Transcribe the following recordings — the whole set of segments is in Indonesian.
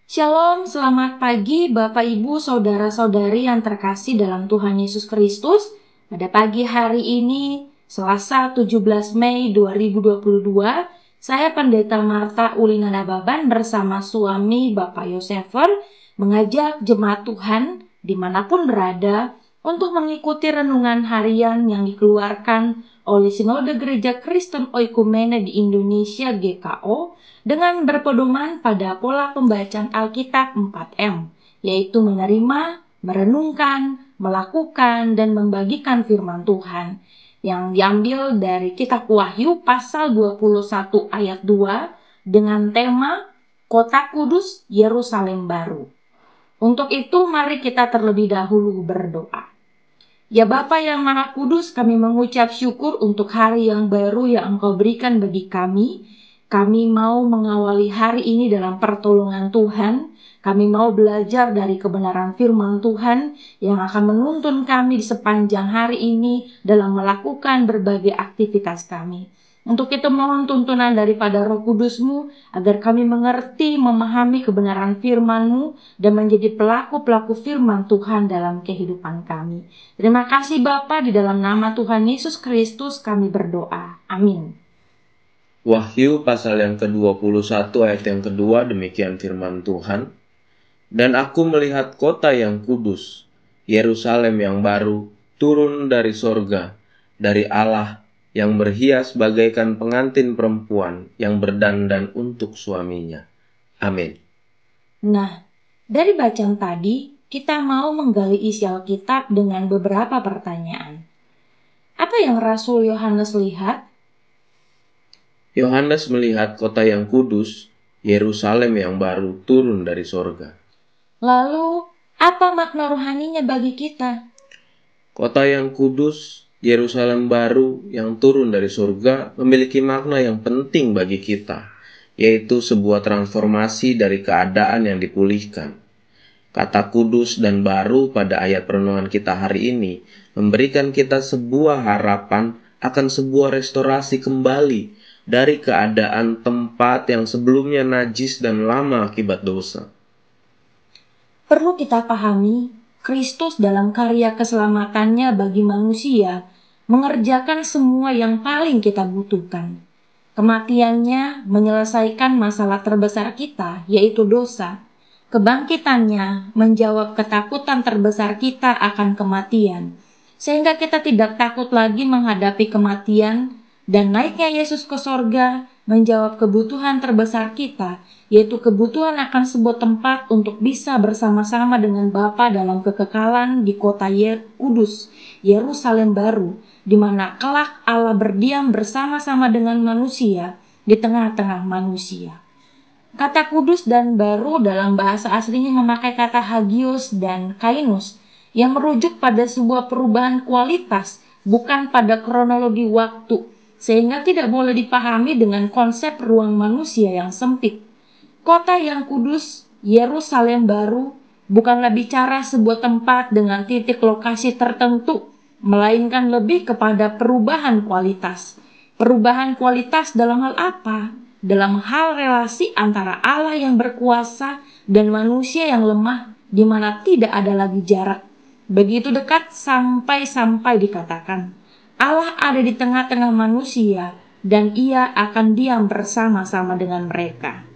Shalom, selamat pagi Bapak Ibu Saudara-saudari yang terkasih dalam Tuhan Yesus Kristus. Pada pagi hari ini, Selasa 17 Mei 2022, saya Pendeta Marta Ulina Nababan bersama suami Bapak Yosefer mengajak jemaat Tuhan dimanapun berada untuk mengikuti renungan harian yang dikeluarkan oleh Sinode Gereja Kristen Oikumene di Indonesia GKO dengan berpedoman pada pola pembacaan Alkitab 4M, yaitu menerima, merenungkan, melakukan, dan membagikan firman Tuhan, yang diambil dari kitab Wahyu pasal 21 ayat 2 dengan tema Kota Kudus Yerusalem Baru. Untuk itu mari kita terlebih dahulu berdoa. Ya Bapa yang Maha Kudus, kami mengucap syukur untuk hari yang baru yang Engkau berikan bagi kami. Kami mau mengawali hari ini dalam pertolongan Tuhan. Kami mau belajar dari kebenaran firman Tuhan yang akan menuntun kami di sepanjang hari ini dalam melakukan berbagai aktivitas kami. Untuk itu mohon tuntunan daripada Roh Kudus-Mu agar kami mengerti, memahami kebenaran firman-Mu dan menjadi pelaku-pelaku firman Tuhan dalam kehidupan kami. Terima kasih Bapa, di dalam nama Tuhan Yesus Kristus kami berdoa. Amin. Wahyu pasal yang ke-21 ayat yang kedua, demikian firman Tuhan. Dan aku melihat kota yang kudus, Yerusalem yang baru, turun dari sorga, dari Allah, yang berhias bagaikan pengantin perempuan yang berdandan untuk suaminya. Amin. Nah, dari bacaan tadi, kita mau menggali isi Alkitab dengan beberapa pertanyaan. Apa yang Rasul Yohanes lihat? Yohanes melihat kota yang kudus, Yerusalem yang baru, turun dari sorga. Lalu, apa makna rohaninya bagi kita? Kota yang kudus, Yerusalem baru yang turun dari surga memiliki makna yang penting bagi kita, yaitu sebuah transformasi dari keadaan yang dipulihkan. Kata kudus dan baru pada ayat perenungan kita hari ini memberikan kita sebuah harapan akan sebuah restorasi kembali dari keadaan tempat yang sebelumnya najis dan lama akibat dosa. Perlu kita pahami, Kristus dalam karya keselamatannya bagi manusia mengerjakan semua yang paling kita butuhkan. Kematiannya menyelesaikan masalah terbesar kita, yaitu dosa. Kebangkitannya menjawab ketakutan terbesar kita akan kematian, sehingga kita tidak takut lagi menghadapi kematian, dan naiknya Yesus ke sorga menjawab kebutuhan terbesar kita, yaitu kebutuhan akan sebuah tempat untuk bisa bersama-sama dengan Bapa dalam kekekalan di kota Kudus, Yerusalem baru, di mana kelak Allah berdiam bersama-sama dengan manusia di tengah-tengah manusia. Kata kudus dan baru dalam bahasa aslinya memakai kata hagios dan kainos, yang merujuk pada sebuah perubahan kualitas, bukan pada kronologi waktu, sehingga tidak boleh dipahami dengan konsep ruang manusia yang sempit. Kota yang kudus, Yerusalem baru, bukanlah bicara sebuah tempat dengan titik lokasi tertentu, melainkan lebih kepada perubahan kualitas. Perubahan kualitas dalam hal apa? Dalam hal relasi antara Allah yang berkuasa dan manusia yang lemah, di mana tidak ada lagi jarak. Begitu dekat sampai dikatakan, Allah ada di tengah-tengah manusia dan Ia akan diam bersama-sama dengan mereka.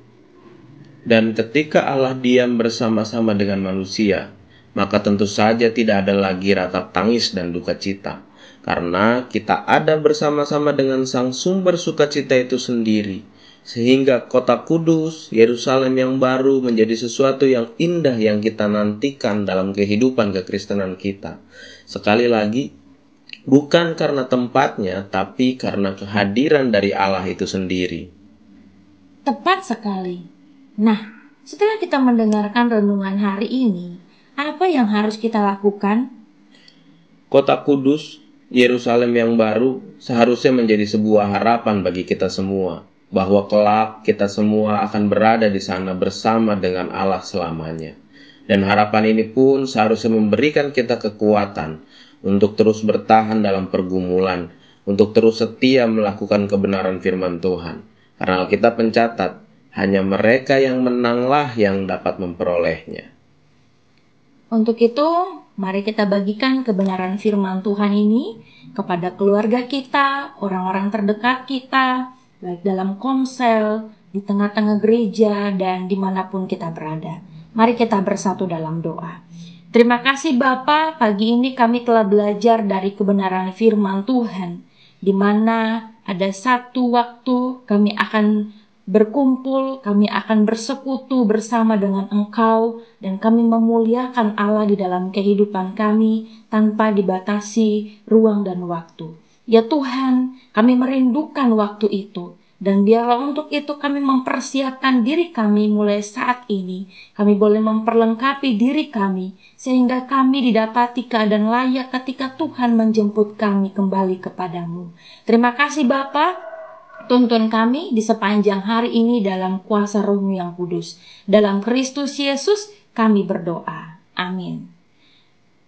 Dan ketika Allah diam bersama-sama dengan manusia, maka tentu saja tidak ada lagi ratap tangis dan duka cita, karena kita ada bersama-sama dengan Sang Sumber sukacita itu sendiri, sehingga kota kudus, Yerusalem yang baru menjadi sesuatu yang indah yang kita nantikan dalam kehidupan kekristenan kita. Sekali lagi, bukan karena tempatnya, tapi karena kehadiran dari Allah itu sendiri. Tepat sekali. Nah, setelah kita mendengarkan renungan hari ini, apa yang harus kita lakukan? Kota kudus, Yerusalem yang baru, seharusnya menjadi sebuah harapan bagi kita semua, bahwa kelak kita semua akan berada di sana bersama dengan Allah selamanya. Dan harapan ini pun seharusnya memberikan kita kekuatan untuk terus bertahan dalam pergumulan, untuk terus setia melakukan kebenaran firman Tuhan. Karena Alkitab mencatat, hanya mereka yang menanglah yang dapat memperolehnya. Untuk itu, mari kita bagikan kebenaran firman Tuhan ini kepada keluarga kita, orang-orang terdekat kita, baik dalam komsel, di tengah-tengah gereja, dan dimanapun kita berada. Mari kita bersatu dalam doa. Terima kasih Bapa, pagi ini kami telah belajar dari kebenaran firman Tuhan, di mana ada satu waktu kami akan berkumpul, kami akan bersekutu bersama dengan Engkau, dan kami memuliakan Allah di dalam kehidupan kami tanpa dibatasi ruang dan waktu. Ya Tuhan, kami merindukan waktu itu, dan biarlah untuk itu kami mempersiapkan diri kami mulai saat ini. Kami boleh memperlengkapi diri kami, sehingga kami didapati keadaan layak ketika Tuhan menjemput kami kembali kepadamu. Terima kasih Bapa. Tuntun kami di sepanjang hari ini dalam kuasa Roh-Mu yang kudus. Dalam Kristus Yesus kami berdoa. Amin.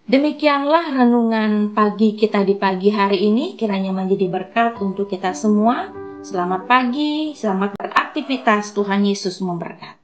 Demikianlah renungan pagi kita di pagi hari ini. Kiranya menjadi berkat untuk kita semua. Selamat pagi, selamat beraktivitas. Tuhan Yesus memberkati.